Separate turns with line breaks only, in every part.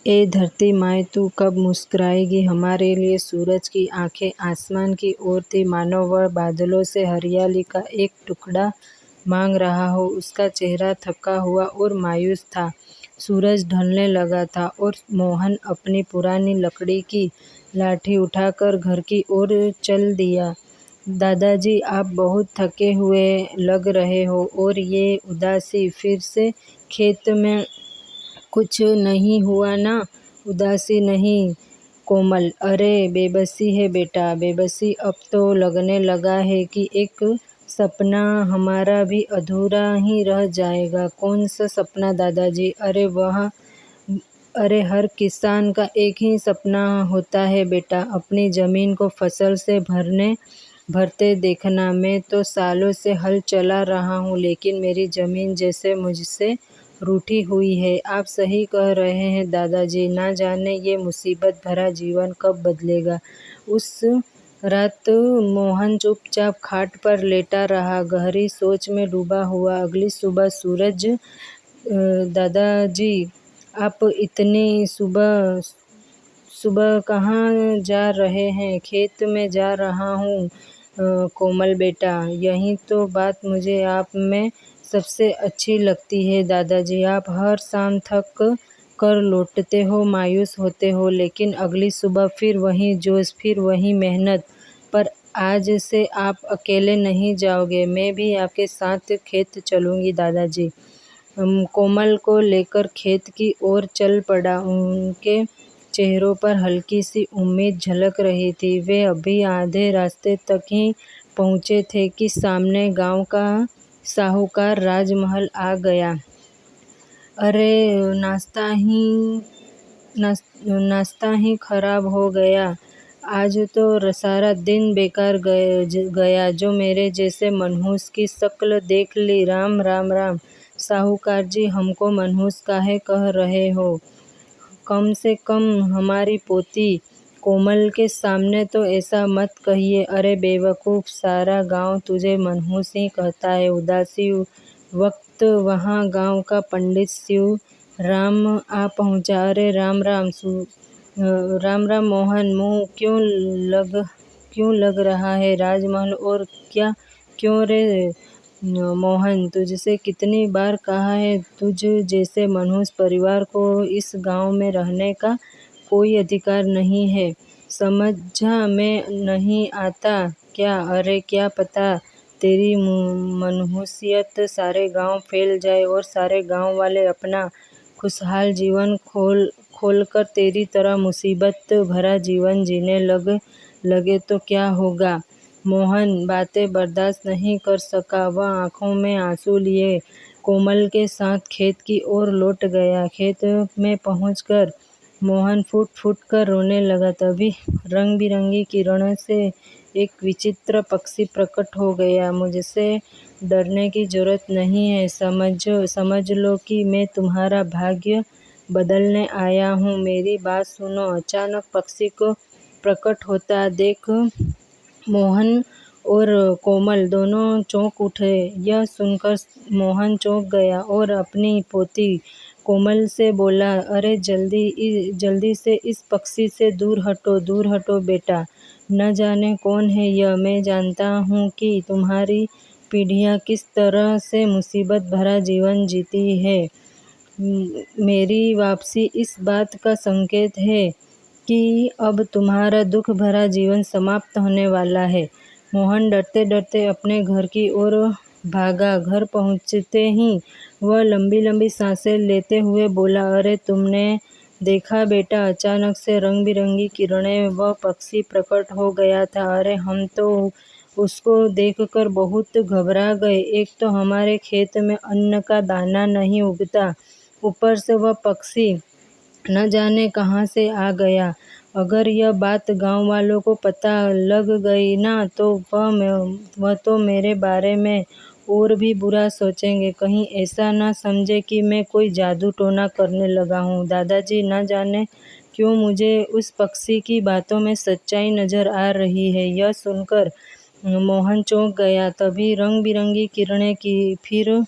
ए धरती माए तू कब मुस्कुराएगी हमारे लिए। सूरज की आंखें आसमान की ओर थी, मानो वह बादलों से हरियाली का एक टुकड़ा मांग रहा हो। उसका चेहरा थका हुआ और मायूस था। सूरज ढलने लगा था और मोहन अपनी पुरानी लकड़ी की लाठी उठाकर घर की ओर चल दिया। दादाजी, आप बहुत थके हुए लग रहे हो और ये उदासी फिर से। खेत में कुछ नहीं हुआ ना? उदासी नहीं कोमल, अरे बेबसी है बेटा, बेबसी। अब तो लगने लगा है कि एक सपना हमारा भी अधूरा ही रह जाएगा। कौन सा सपना दादाजी? अरे हर किसान का एक ही सपना होता है बेटा, अपनी जमीन को फसल से भरते देखना। मैं तो सालों से हल चला रहा हूँ, लेकिन मेरी जमीन जैसे मुझसे रूठी हुई है। आप सही कह रहे हैं दादाजी, ना जाने ये मुसीबत भरा जीवन कब बदलेगा। उस रात मोहन चुपचाप खाट पर लेटा रहा, गहरी सोच में डूबा हुआ। अगली सुबह सूरज, दादाजी आप इतनी सुबह सुबह कहाँ जा रहे हैं? खेत में जा रहा हूँ कोमल बेटा। यही तो बात मुझे आप में सबसे अच्छी लगती है दादाजी। आप हर शाम थक कर लौटते हो, मायूस होते हो, लेकिन अगली सुबह फिर वही जोश, फिर वही मेहनत। पर आज से आप अकेले नहीं जाओगे, मैं भी आपके साथ खेत चलूँगी दादाजी। कोमल को लेकर खेत की ओर चल पड़ा। उनके चेहरों पर हल्की सी उम्मीद झलक रही थी। वे अभी आधे रास्ते तक ही पहुँचे थे कि सामने गांव का साहूकार राजमहल आ गया। अरे नाश्ता ही खराब हो गया। आज तो सारा दिन बेकार गया। जो मेरे जैसे मनहूस की शक्ल देख ली। राम राम राम। साहूकार जी, हमको मनहूस काहे कह रहे हो? कम से कम हमारी पोती कोमल के सामने तो ऐसा मत कहिए। अरे बेवकूफ़, सारा गांव तुझे मनहूस ही कहता है। उदासी वक्त वहाँ गांव का पंडित शिव राम आ पहुँचा। अरे राम राम राम राम मोहन, मुँह क्यों लग रहा है राजमहल? और क्या क्यों रे मोहन, तुझसे कितनी बार कहा है, तुझ जैसे मनहूस परिवार को इस गांव में रहने का कोई अधिकार नहीं है। समझा में नहीं आता क्या? अरे क्या पता तेरी मनहूसियत सारे गांव फैल जाए और सारे गांव वाले अपना खुशहाल जीवन खोलकर तेरी तरह मुसीबत भरा जीवन जीने लगे तो क्या होगा? मोहन बातें बर्दाश्त नहीं कर सका। वह आंखों में आंसू लिए कोमल के साथ खेत की ओर लौट गया। खेत में पहुंचकर मोहन फूट फूट कर रोने लगा। तभी रंग बिरंगी किरणों से एक विचित्र पक्षी प्रकट हो गया। मुझसे डरने की जरूरत नहीं है, समझ लो कि मैं तुम्हारा भाग्य बदलने आया हूँ। मेरी बात सुनो। अचानक पक्षी को प्रकट होता देख मोहन और कोमल दोनों चौंक उठे। यह सुनकर मोहन चौंक गया और अपनी पोती कोमल से बोला, अरे जल्दी से इस पक्षी से दूर हटो बेटा। न जाने कौन है यह। मैं जानता हूँ कि तुम्हारी पीढ़ियाँ किस तरह से मुसीबत भरा जीवन जीती है। मेरी वापसी इस बात का संकेत है कि अब तुम्हारा दुख भरा जीवन समाप्त होने वाला है। मोहन डरते डरते अपने घर की ओर भागा। घर पहुंचते ही वह लंबी लंबी सांसें लेते हुए बोला, अरे तुमने देखा बेटा? अचानक से रंग बिरंगी किरणें वह पक्षी प्रकट हो गया था। अरे हम तो उसको देखकर बहुत घबरा गए। एक तो हमारे खेत में अन्न का दाना नहीं उगता, ऊपर से वह पक्षी न जाने कहाँ से आ गया। अगर यह बात गांव वालों को पता लग गई ना, तो वह तो मेरे बारे में और भी बुरा सोचेंगे। कहीं ऐसा ना समझे कि मैं कोई जादू टोना करने लगा हूँ। दादाजी, न जाने क्यों मुझे उस पक्षी की बातों में सच्चाई नजर आ रही है। यह सुनकर मोहन चौंक गया। तभी रंग बिरंगी किरणें की फिर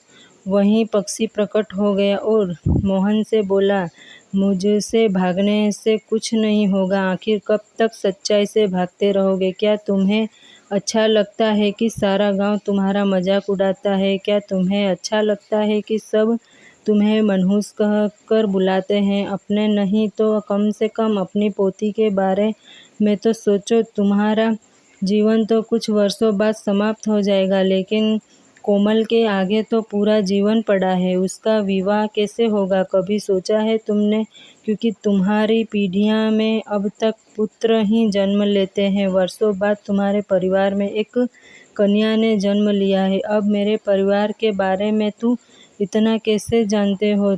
वही पक्षी प्रकट हो गया और मोहन से बोला, मुझसे भागने से कुछ नहीं होगा। आखिर कब तक सच्चाई से भागते रहोगे? क्या तुम्हें अच्छा लगता है कि सारा गांव तुम्हारा मजाक उड़ाता है? क्या तुम्हें अच्छा लगता है कि सब तुम्हें मनहूस कह कर बुलाते हैं? अपने नहीं तो कम से कम अपनी पोती के बारे में तो सोचो। तुम्हारा जीवन तो कुछ वर्षों बाद समाप्त हो जाएगा, लेकिन कोमल के आगे तो पूरा जीवन पड़ा है। उसका विवाह कैसे होगा, कभी सोचा है तुमने? क्योंकि तुम्हारी पीढ़ियां में अब तक पुत्र ही जन्म लेते हैं। वर्षों बाद तुम्हारे परिवार में एक कन्या ने जन्म लिया है। अब मेरे परिवार के बारे में तुम इतना कैसे जानते हो?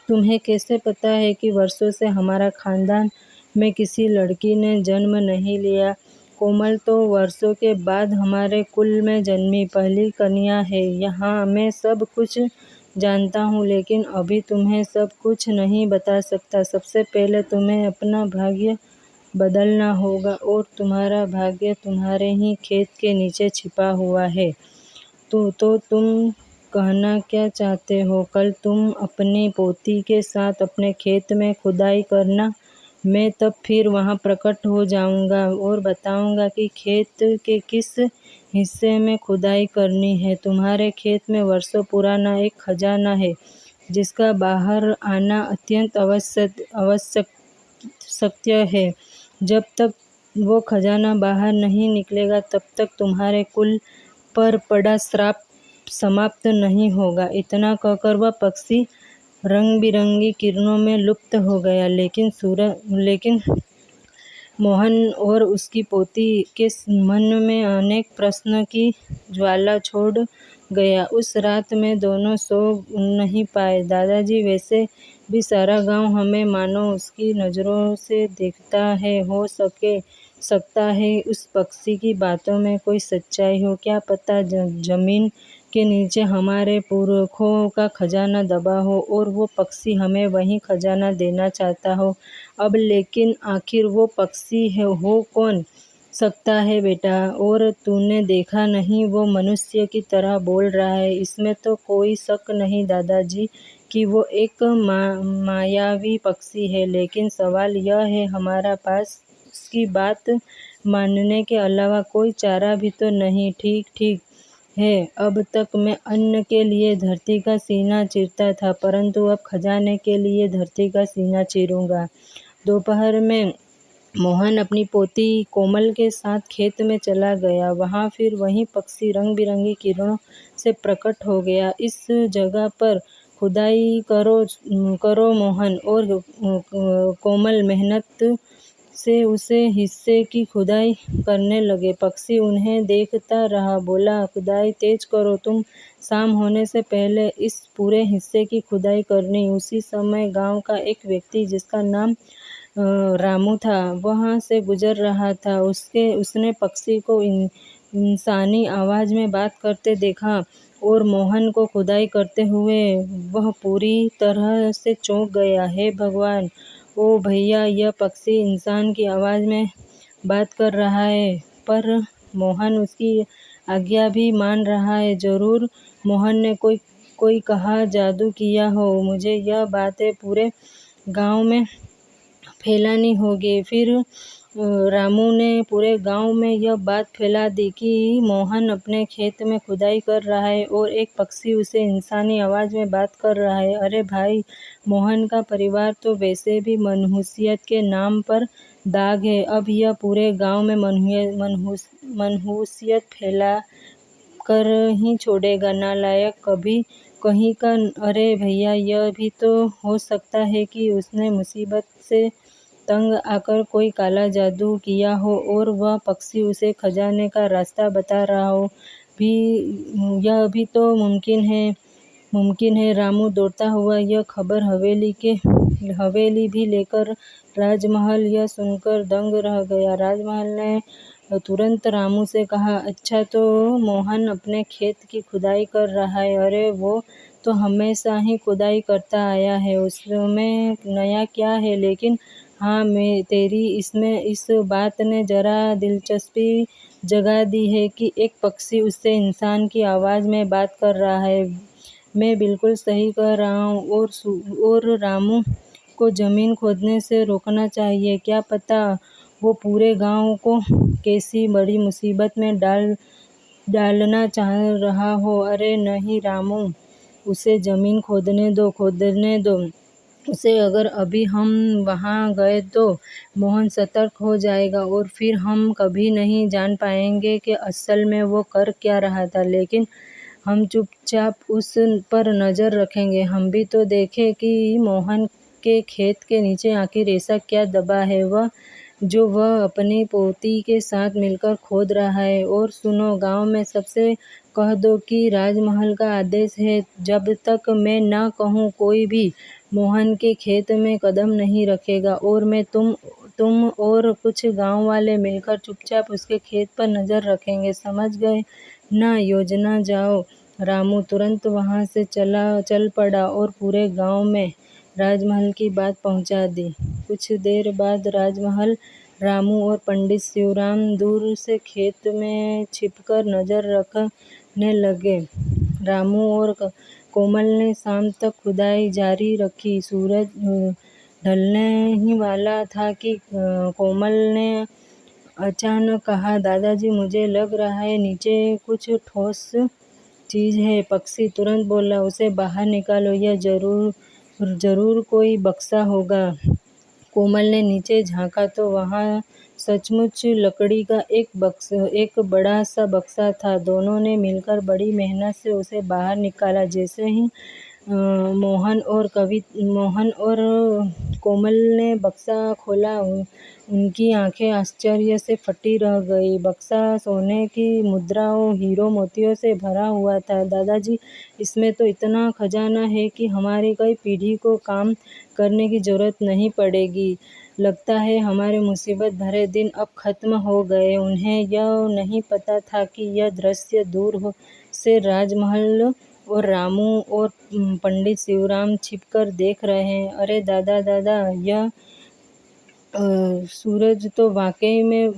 तुम्हें कैसे पता है कि वर्षों से हमारा खानदान में किसी लड़की ने जन्म नहीं लिया? कोमल तो वर्षों के बाद हमारे कुल में जन्मी पहली कन्या है। यहाँ मैं सब कुछ जानता हूँ, लेकिन अभी तुम्हें सब कुछ नहीं बता सकता। सबसे पहले तुम्हें अपना भाग्य बदलना होगा, और तुम्हारा भाग्य तुम्हारे ही खेत के नीचे छिपा हुआ है। तो तुम कहना क्या चाहते हो? कल तुम अपनी पोती के साथ अपने खेत में खुदाई करना। मैं तब फिर वहाँ प्रकट हो जाऊँगा और बताऊँगा कि खेत के किस हिस्से में खुदाई करनी है। तुम्हारे खेत में वर्षों पुराना एक खजाना है, जिसका बाहर आना अत्यंत आवश्यक सत्य है। जब तक वो खजाना बाहर नहीं निकलेगा, तब तक तुम्हारे कुल पर पड़ा श्राप समाप्त नहीं होगा। इतना कहकर वह पक्षी रंग बिरंगी किरणों में लुप्त हो गया। लेकिन मोहन और उसकी पोती के मन में अनेक प्रश्न की ज्वाला छोड़ गया। उस रात में दोनों सो नहीं पाए। दादाजी, वैसे भी सारा गांव हमें मानो उसकी नज़रों से देखता है। हो सकता है उस पक्षी की बातों में कोई सच्चाई हो। क्या पता जमीन के नीचे हमारे पुरखों का खजाना दबा हो, और वो पक्षी हमें वही खजाना देना चाहता हो। अब लेकिन आखिर वो पक्षी हो कौन सकता है बेटा? और तूने देखा नहीं, वो मनुष्य की तरह बोल रहा है। इसमें तो कोई शक नहीं दादाजी कि वो एक मायावी पक्षी है, लेकिन सवाल यह है, हमारा पास उसकी बात मानने के अलावा कोई चारा भी तो नहीं। ठीक है, अब तक मैं अन्न के लिए धरती का सीना चीरता था, परंतु अब खजाने के लिए धरती का सीना चीरूंगा। दोपहर में मोहन अपनी पोती कोमल के साथ खेत में चला गया। वहाँ फिर वही पक्षी रंग बिरंगी किरणों से प्रकट हो गया। इस जगह पर खुदाई करो मोहन और कोमल मेहनत से उसे हिस्से की खुदाई करने लगे। पक्षी उन्हें देखता रहा, बोला, खुदाई तेज करो तुम, शाम होने से पहले इस पूरे हिस्से की खुदाई करनी। उसी समय गांव का एक व्यक्ति, जिसका नाम रामू था, वहाँ से गुजर रहा था। उसने पक्षी को इंसानी आवाज़ में बात करते देखा, और मोहन को खुदाई करते हुए वह पूरी तरह से चौंक गया। हे भगवान, ओ भैया, यह पक्षी इंसान की आवाज़ में बात कर रहा है, पर मोहन उसकी आज्ञा भी मान रहा है। जरूर मोहन ने कोई कहा जादू किया हो। मुझे यह बातें पूरे गांव में फैलानी होगी। फिर रामू ने पूरे गांव में यह बात फैला दी कि मोहन अपने खेत में खुदाई कर रहा है और एक पक्षी उसे इंसानी आवाज़ में बात कर रहा है। अरे भाई, मोहन का परिवार तो वैसे भी मनहूसियत के नाम पर दाग है। अब यह पूरे गांव में मनहूसियत फैला कर ही छोड़ेगा। नालायक कहीं का। अरे भैया, यह भी तो हो सकता है कि उसने मुसीबत से तंग आकर कोई काला जादू किया हो, और वह पक्षी उसे खजाने का रास्ता बता रहा हो। यह भी तो मुमकिन है। रामू दौड़ता हुआ यह खबर हवेली भी लेकर राजमहल। यह सुनकर दंग रह गया। राजमहल ने तुरंत रामू से कहा, अच्छा, तो मोहन अपने खेत की खुदाई कर रहा है? अरे, वो तो हमेशा ही खुदाई करता आया है, उसमें नया क्या है? लेकिन हाँ, तेरी इसमें इस बात ने जरा दिलचस्पी जगा दी है कि एक पक्षी उससे इंसान की आवाज़ में बात कर रहा है। मैं बिल्कुल सही कह रहा हूँ। और रामू को ज़मीन खोदने से रोकना चाहिए। क्या पता वो पूरे गांव को कैसी बड़ी मुसीबत में डालना चाह रहा हो। अरे नहीं रामू, उसे ज़मीन खोदने दो उसे। अगर अभी हम वहाँ गए तो मोहन सतर्क हो जाएगा और फिर हम कभी नहीं जान पाएंगे कि असल में वो कर क्या रहा था। लेकिन हम चुपचाप उस पर नज़र रखेंगे। हम भी तो देखें कि मोहन के खेत के नीचे आखिर ऐसा क्या दबा है जो वह अपनी पोती के साथ मिलकर खोद रहा है। और सुनो, गांव में सबसे कह दो कि राजमहल का आदेश है, जब तक मैं न कहूँ कोई भी मोहन के खेत में कदम नहीं रखेगा। और मैं तुम और कुछ गांव वाले मिलकर चुपचाप उसके खेत पर नज़र रखेंगे। समझ गए ना? योजना जाओ। रामू तुरंत वहाँ से चल पड़ा और पूरे गांव में राजमहल की बात पहुँचा दी। कुछ देर बाद राजमहल, रामू और पंडित शिवराम दूर से खेत में छिपकर नज़र रखने लगे। रामू और कोमल ने शाम तक खुदाई जारी रखी। सूरज ढलने ही वाला था कि कोमल ने अचानक कहा, दादाजी मुझे लग रहा है नीचे कुछ ठोस चीज़ है। पक्षी तुरंत बोला, उसे बाहर निकालो, यह जरूर कोई बक्सा होगा। कोमल ने नीचे झाँका तो वहाँ सचमुच लकड़ी का एक बड़ा सा बक्सा था। दोनों ने मिलकर बड़ी मेहनत से उसे बाहर निकाला। जैसे ही मोहन और कोमल ने बक्सा खोला, उनकी आंखें आश्चर्य से फटी रह गई। बक्सा सोने की मुद्राओं, हीरो मोतियों से भरा हुआ था। दादाजी, इसमें तो इतना खजाना है कि हमारी कई पीढ़ी को काम करने की जरूरत नहीं पड़ेगी। लगता है हमारे मुसीबत भरे दिन अब खत्म हो गए। उन्हें यह नहीं पता था कि यह दृश्य दूर से राजमहल और रामू और पंडित शिवराम छिपकर देख रहे हैं। अरे दादा, यह सूरज तो वाकई में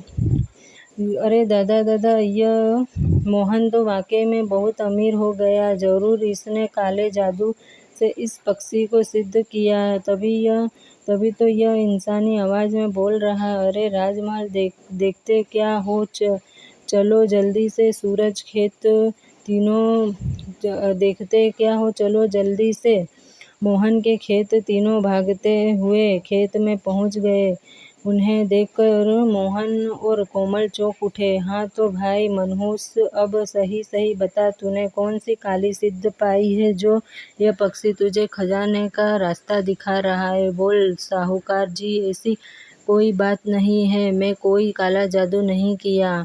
अरे दादा, यह मोहन तो वाकई में बहुत अमीर हो गया। जरूर इसने काले जादू से इस पक्षी को सिद्ध किया है, तभी तो यह इंसानी आवाज़ में बोल रहा है। अरे राजमहल देखते क्या हो, चलो जल्दी से सूरज खेत तीनों देखते क्या हो, चलो जल्दी से। मोहन के खेत तीनों भागते हुए खेत में पहुंच गए। उन्हें देखकर मोहन और कोमल चौंक उठे। हाँ तो भाई मनहूस, अब सही बता, तूने कौन सी काली सिद्ध पाई है जो यह पक्षी तुझे खजाने का रास्ता दिखा रहा है? बोल साहूकार जी, ऐसी कोई बात नहीं है, मैं कोई काला जादू नहीं किया।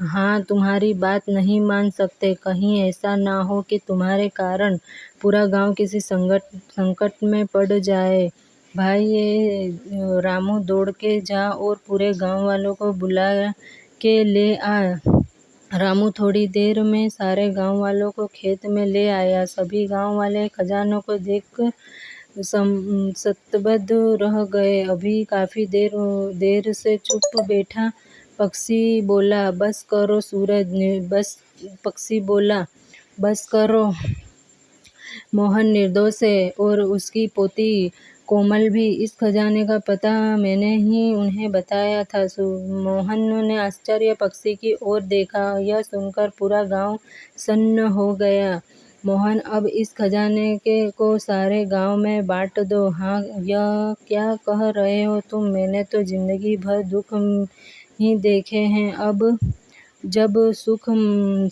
हाँ, तुम्हारी बात नहीं मान सकते। कहीं ऐसा ना हो कि तुम्हारे कारण पूरा गांव किसी संकट में पड़ जाए। भाई ये रामू, दौड़ के जा और पूरे गांव वालों को बुला के ले आ। रामू थोड़ी देर में सारे गांव वालों को खेत में ले आया। सभी गांव वाले खजानों को देखकर स्तब्ध रह गए। अभी काफी देर से चुप बैठा पक्षी बोला, बस करो सूरज। पक्षी बोला, बस करो। मोहन निर्दोष है और उसकी पोती कोमल भी। इस खजाने का पता मैंने ही उन्हें बताया था। मोहन ने आश्चर्य पक्षी की ओर देखा। यह सुनकर पूरा गांव सन्न हो गया। मोहन, अब इस खजाने को सारे गांव में बांट दो। हाँ, यह क्या कह रहे हो तुम? मैंने तो जिंदगी भर दुख ही देखे हैं। अब जब सुख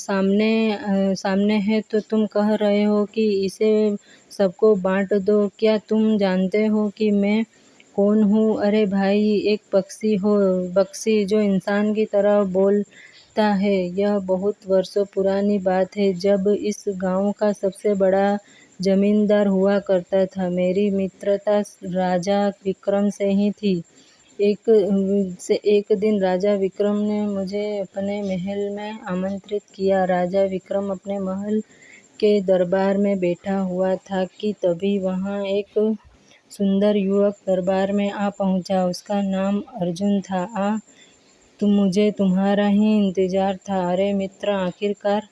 सामने है तो तुम कह रहे हो कि इसे सबको बांट दो। क्या तुम जानते हो कि मैं कौन हूँ? अरे भाई, एक पक्षी जो इंसान की तरह बोलता है। यह बहुत वर्षों पुरानी बात है, जब इस गांव का सबसे बड़ा जमींदार हुआ करता था। मेरी मित्रता राजा विक्रम से ही थी। एक दिन राजा विक्रम ने मुझे अपने महल में आमंत्रित किया। राजा विक्रम अपने महल के दरबार में बैठा हुआ था कि तभी वहाँ एक सुंदर युवक दरबार में आ पहुँचा। उसका नाम अर्जुन था। मुझे तुम्हारा ही इंतजार था। अरे मित्र, आखिरकार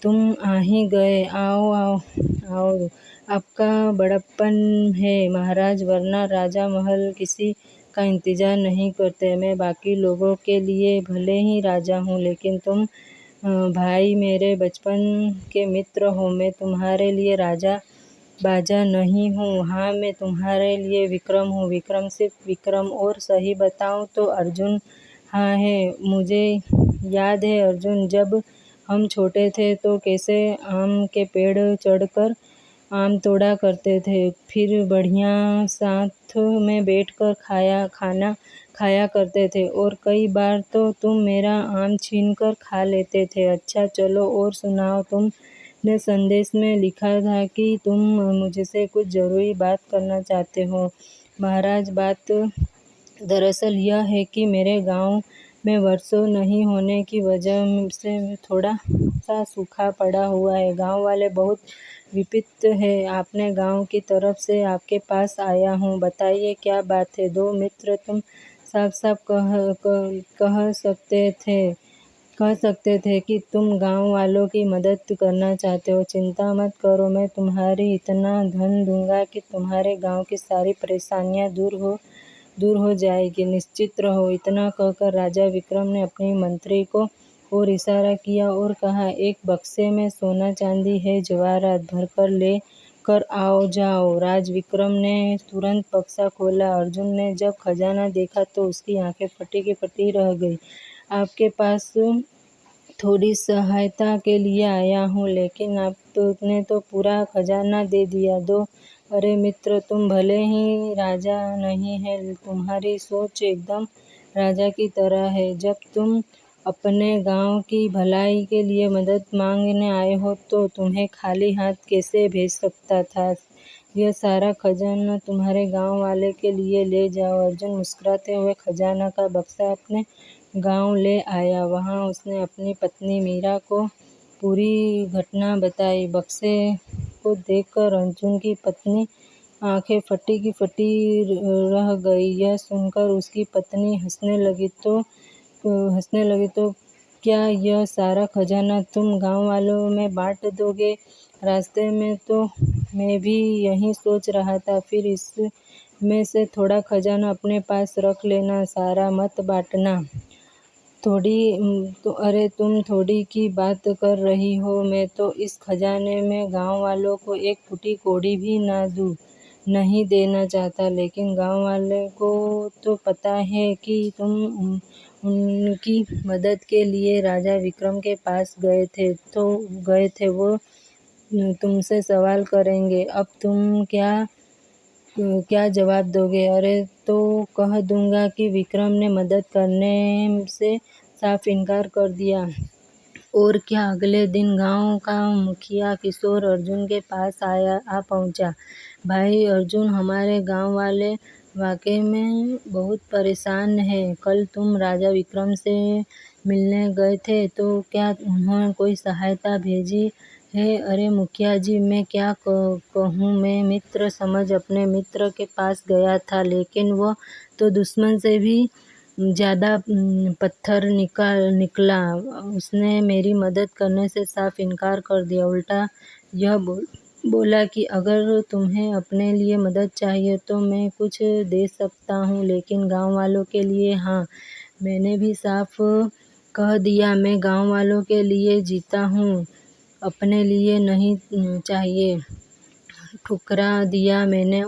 तुम आ ही गए। आओ। आपका बड़प्पन है महाराज, वरना राजा महल किसी का इंतजार नहीं करते। मैं बाकी लोगों के लिए भले ही राजा हूँ, लेकिन तुम भाई मेरे बचपन के मित्र हो। मैं तुम्हारे लिए राजा बाजा नहीं हूँ। हाँ, मैं तुम्हारे लिए विक्रम हूँ। विक्रम, सिर्फ विक्रम। और सही बताऊँ तो अर्जुन। हाँ है, मुझे याद है अर्जुन, जब हम छोटे थे तो कैसे आम के पेड़ चढ़कर आम तोड़ा करते थे, फिर बढ़िया साथ में बैठकर खाना खाया करते थे, और कई बार तो तुम मेरा आम छीन कर खा लेते थे। अच्छा चलो और सुनाओ, तुमने संदेश में लिखा था कि तुम मुझसे कुछ ज़रूरी बात करना चाहते हो। महाराज, बात दरअसल यह है कि मेरे गांव में वर्षों नहीं होने की वजह से थोड़ा सा सूखा पड़ा हुआ है। गांव वाले बहुत विपत्त है। अपने गांव की तरफ से आपके पास आया हूँ। बताइए क्या बात है। दो मित्र, तुम साफ साफ कह सकते थे कि तुम गांव वालों की मदद करना चाहते हो। चिंता मत करो, मैं तुम्हारी इतना धन दूंगा कि तुम्हारे गांव की सारी परेशानियां दूर हो जाएगी। निश्चित रहो। इतना कहकर राजा विक्रम ने अपने मंत्री को और इशारा किया और कहा, एक बक्से में सोना चांदी है, जवाहरात भरकर ले कर आओ, जाओ। राज विक्रम ने तुरंत बक्सा खोला। अर्जुन ने जब खजाना देखा तो उसकी आंखें फटी की फटी रह गई। आपके पास थोड़ी सहायता के लिए आया हूँ, लेकिन आपने तो पूरा खजाना दे दिया। दो अरे मित्र, तुम भले ही राजा नहीं है, तुम्हारी सोच एकदम राजा की तरह है। जब तुम अपने गांव की भलाई के लिए मदद मांगने आए हो तो तुम्हें खाली हाथ कैसे भेज सकता था। यह सारा खजाना तुम्हारे गांव वाले के लिए ले जाओ। अर्जुन मुस्कुराते हुए खजाना का बक्सा अपने गांव ले आया। वहां उसने अपनी पत्नी मीरा को पूरी घटना बताई। बक्से को देखकर अर्जुन की पत्नी आंखें फटी की फटी रह गई। यह सुनकर उसकी पत्नी हंसने लगी तो क्या यह सारा खजाना तुम गांव वालों में बांट दोगे। रास्ते में तो मैं भी यही सोच रहा था। फिर इसमें से थोड़ा खजाना अपने पास रख लेना, सारा मत बांटना। अरे तुम थोड़ी की बात कर रही हो। मैं तो इस खजाने में गांव वालों को एक फूटी कौड़ी भी नहीं देना चाहता, लेकिन गांव वाले को तो पता है कि तुम उनकी मदद के लिए राजा विक्रम के पास गए थे। वो तुमसे सवाल करेंगे। अब तुम क्या जवाब दोगे। अरे तो कह दूंगा कि विक्रम ने मदद करने से साफ इनकार कर दिया। और क्या। अगले दिन गांव का मुखिया किशोर अर्जुन के पास आ पहुंचा। भाई अर्जुन, हमारे गांव वाले वाकई में बहुत परेशान हैं। कल तुम राजा विक्रम से मिलने गए थे, तो क्या उन्होंने कोई सहायता भेजी है। अरे मुखिया जी, मैं क्या कहूँ। मैं मित्र समझ अपने मित्र के पास गया था, लेकिन वह तो दुश्मन से भी ज़्यादा पत्थर निकला। उसने मेरी मदद करने से साफ इनकार कर दिया। उल्टा यह बोला कि अगर तुम्हें अपने लिए मदद चाहिए तो मैं कुछ दे सकता हूँ, लेकिन गांव वालों के लिए हाँ। मैंने भी साफ कह दिया, मैं गांव वालों के लिए जीता हूँ, अपने लिए नहीं चाहिए। ठुकरा दिया मैंने।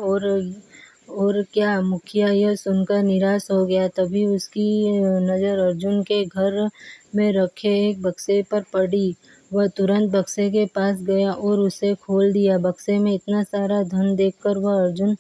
और क्या। मुखिया यह सुनकर निराश हो गया। तभी उसकी नज़र अर्जुन के घर में रखे एक बक्से पर पड़ी। वह तुरंत बक्से के पास गया और उसे खोल दिया। बक्से में इतना सारा धन देखकर वह अर्जुन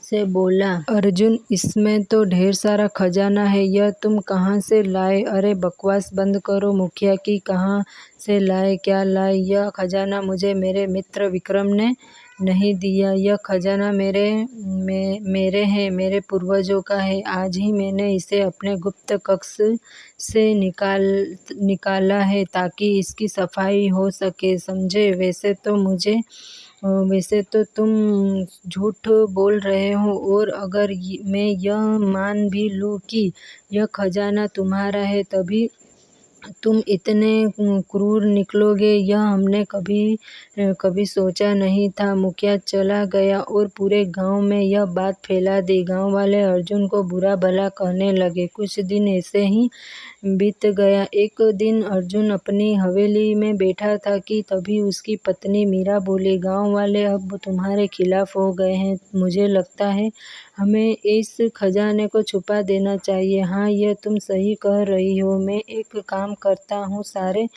से बोला, अर्जुन, इसमें तो ढेर सारा खजाना है। यह तुम कहाँ से लाए। अरे बकवास बंद करो मुखिया की। कहाँ से लाए, क्या लाए। यह खजाना मुझे मेरे मित्र विक्रम ने नहीं दिया। यह खजाना मेरे है, मेरे पूर्वजों का है। आज ही मैंने इसे अपने गुप्त कक्ष से निकाला है ताकि इसकी सफाई हो सके, समझे। वैसे तो तुम झूठ बोल रहे हो, और अगर मैं यह मान भी लूँ कि यह खजाना तुम्हारा है, तुम इतने क्रूर निकलोगे यह हमने कभी सोचा नहीं था। मुखिया चला गया और पूरे गांव में यह बात फैला दी। गांव वाले अर्जुन को बुरा भला कहने लगे। कुछ दिन ऐसे ही बीत गया। एक दिन अर्जुन अपनी हवेली में बैठा था कि तभी उसकी पत्नी मीरा बोली, गांव वाले अब तुम्हारे खिलाफ हो गए हैं। मुझे लगता है हमें इस खजाने को छुपा देना चाहिए। हाँ, यह तुम सही कह रही हो। मैं एक काम करता हूँ, सारे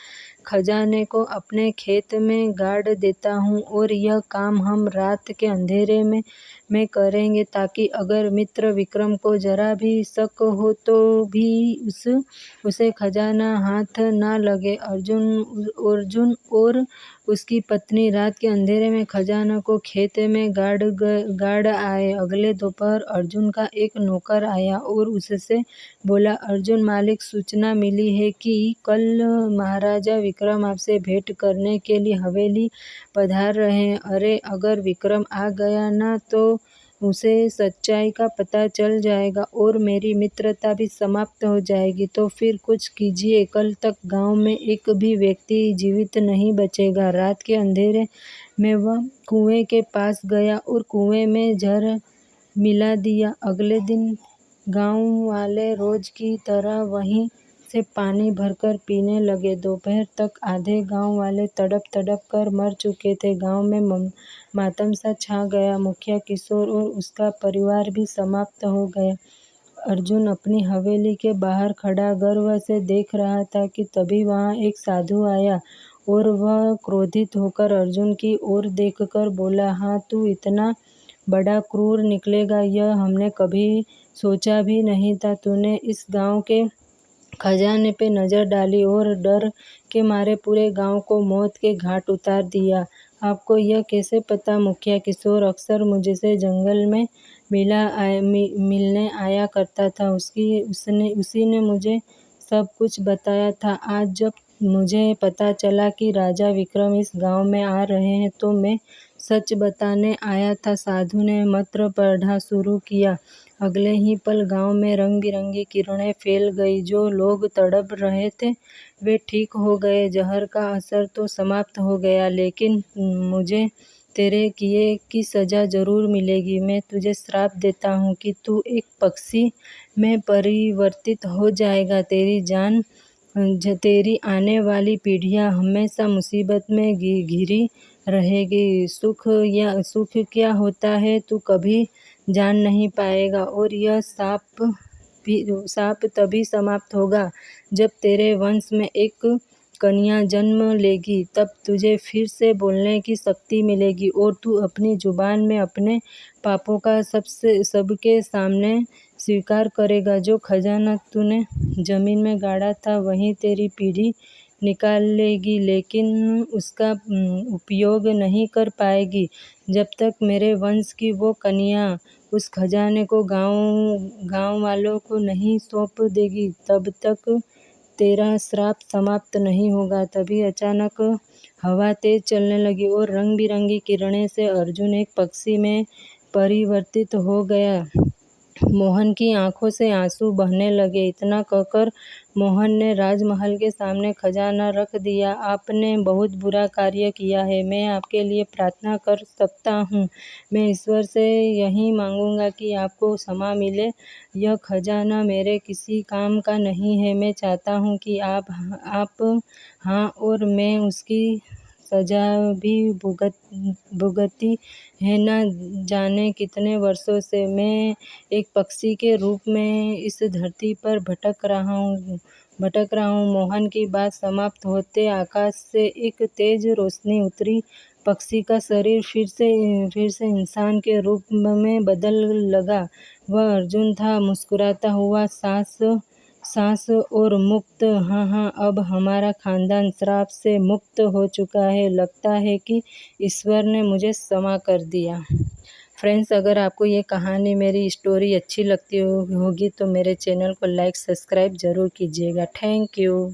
खजाने को अपने खेत में गाड़ देता हूँ और यह काम हम रात के अंधेरे में करेंगे, ताकि अगर मित्र विक्रम को जरा भी शक हो तो भी उसे खजाना हाथ ना लगे। अर्जुन और उसकी पत्नी रात के अंधेरे में खजाना को खेत में गाड़ आए। अगले दोपहर अर्जुन का एक नौकर आया और उससे बोला, अर्जुन मालिक, सूचना मिली है कि कल महाराजा विक्रम आपसे भेंट करने के लिए हवेली पधार रहे हैं। अरे, अगर विक्रम आ गया ना तो उसे सच्चाई का पता चल जाएगा और मेरी मित्रता भी समाप्त हो जाएगी। तो फिर कुछ कीजिए, कल तक गांव में एक भी व्यक्ति जीवित नहीं बचेगा। रात के अंधेरे में वह कुएं के पास गया और कुएं में जहर मिला दिया। अगले दिन गांव वाले रोज की तरह वहीं से पानी भरकर पीने लगे। दोपहर तक आधे गांव वाले तड़प कर मर चुके थे। गांव में मातम सा छा गया। मुखिया किशोर और उसका परिवार भी समाप्त हो गया। अर्जुन अपनी हवेली के बाहर खड़ा गर्व से देख रहा था कि तभी वहां एक साधु आया और वह क्रोधित होकर अर्जुन की ओर देखकर बोला, हाँ, तू इतना बड़ा क्रूर निकलेगा यह हमने कभी सोचा भी नहीं था। तूने इस गांव के खजाने पे नजर डाली और डर के मारे पूरे गांव को मौत के घाट उतार दिया। आपको यह कैसे पता? मुखिया किशोर अक्सर मुझसे जंगल में मिलने आया करता था। उसी ने मुझे सब कुछ बताया था। आज जब मुझे पता चला कि राजा विक्रम इस गांव में आ रहे हैं तो मैं सच बताने आया था। साधु ने मंत्र पढ़ना शुरू किया। अगले ही पल गांव में रंग बिरंगी किरणें फैल गई। जो लोग तड़प रहे थे वे ठीक हो गए। जहर का असर तो समाप्त हो गया, लेकिन मुझे तेरे किए की सजा जरूर मिलेगी। मैं तुझे श्राप देता हूँ कि तू एक पक्षी में परिवर्तित हो जाएगा। तेरी आने वाली पीढ़ियां हमेशा मुसीबत में घिरी रहेगी। सुख क्या होता है तू कभी जान नहीं पाएगा। और यह साप तभी समाप्त होगा जब तेरे वंश में एक कन्या जन्म लेगी। तब तुझे फिर से बोलने की शक्ति मिलेगी और तू अपनी जुबान में अपने पापों का सबके सामने स्वीकार करेगा। जो खजाना तूने जमीन में गाड़ा था वही तेरी पीढ़ी निकालेगी, लेकिन उसका उपयोग नहीं कर पाएगी। जब तक मेरे वंश की वो कन्या उस खजाने को गांव वालों को नहीं सौंप देगी, तब तक तेरा श्राप समाप्त नहीं होगा। तभी अचानक हवा तेज चलने लगी और रंग बिरंगी किरणें से अर्जुन एक पक्षी में परिवर्तित हो गया। मोहन की आंखों से आंसू बहने लगे। इतना कहकर मोहन ने राजमहल के सामने खजाना रख दिया। आपने बहुत बुरा कार्य किया है। मैं आपके लिए प्रार्थना कर सकता हूँ। मैं ईश्वर से यही मांगूंगा कि आपको क्षमा मिले। यह खजाना मेरे किसी काम का नहीं है। मैं चाहता हूँ कि आप हाँ, और मैं उसकी सजा भी भुगती है। न जाने कितने वर्षों से मैं एक पक्षी के रूप में इस धरती पर भटक रहा हूँ। मोहन की बात समाप्त होते आकाश से एक तेज रोशनी उतरी। पक्षी का शरीर फिर से इंसान के रूप में बदल लगा। वह अर्जुन था, मुस्कुराता हुआ, सांस और मुक्त। हाँ, अब हमारा खानदान श्राप से मुक्त हो चुका है। लगता है कि ईश्वर ने मुझे क्षमा कर दिया। फ्रेंड्स, अगर आपको ये कहानी, मेरी स्टोरी अच्छी लगती होगी तो मेरे चैनल को लाइक सब्सक्राइब ज़रूर कीजिएगा। Thank you.